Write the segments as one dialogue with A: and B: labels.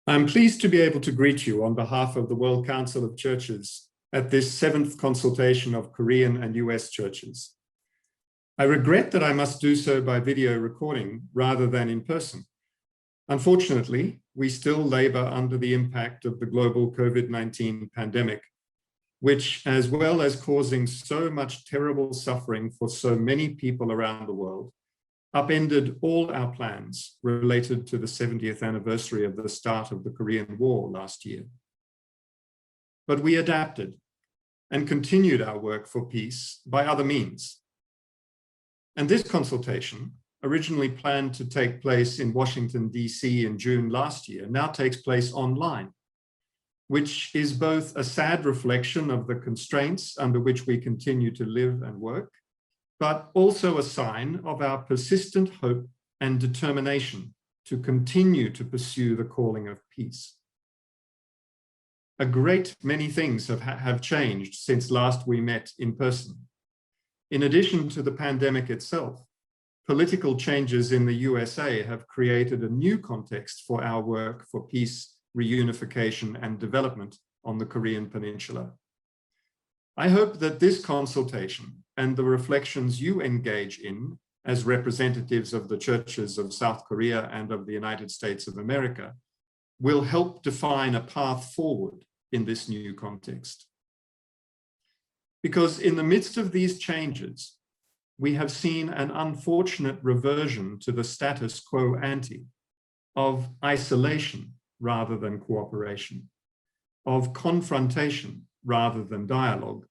A: I'm pleased to be able to greet you on behalf of the World Council of Churches at this 7th consultation of Korean and US churches. I regret that I must do so by video recording rather than in person. Unfortunately, we still labor under the impact of the global COVID-19 pandemic, which, as well as causing so much terrible suffering for so many people around the world, upended all our plans related to the 70th anniversary of the start of the Korean War last year. But we adapted and continued our work for peace by other means. And this consultation, originally planned to take place in Washington, DC in June last year, now takes place online, which is both a sad reflection of the constraints under which we continue to live and work, but also a sign of our persistent hope and determination to continue to pursue the calling of peace. A great many things have changed since last we met in person. In addition to the pandemic itself, political changes in the USA have created a new context for our work for peace, reunification, and development on the Korean Peninsula. I hope that this consultation and the reflections you engage in as representatives of the churches of South Korea and of the United States of America will help define a path forward in this new context. Because in the midst of these changes, we have seen an unfortunate reversion to the status quo ante of isolation rather than cooperation, of confrontation rather than dialogue.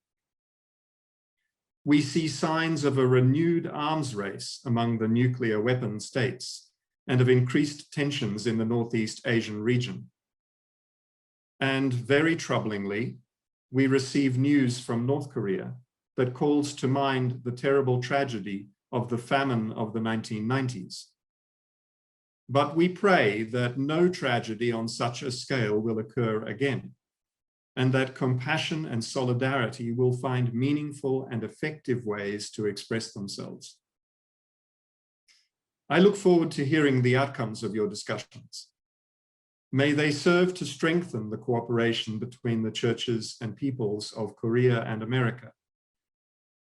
A: We see signs of a renewed arms race among the nuclear weapon states and of increased tensions in the Northeast Asian region. And very troublingly, we receive news from North Korea that calls to mind the terrible tragedy of the famine of the 1990s. But we pray that no tragedy on such a scale will occur again, and that compassion and solidarity will find meaningful and effective ways to express themselves. I look forward to hearing the outcomes of your discussions. May they serve to strengthen the cooperation between the churches and peoples of Korea and America.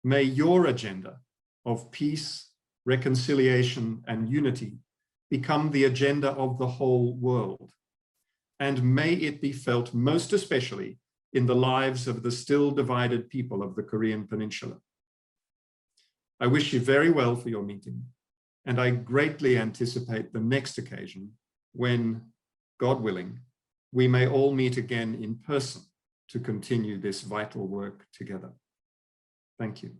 A: May your agenda of peace, reconciliation, and unity become the agenda of the whole world. And may it be felt most especially in the lives of the still divided people of the Korean Peninsula. I wish you very well for your meeting, and I greatly anticipate the next occasion when, God willing, we may all meet again in person to continue this vital work together. Thank you.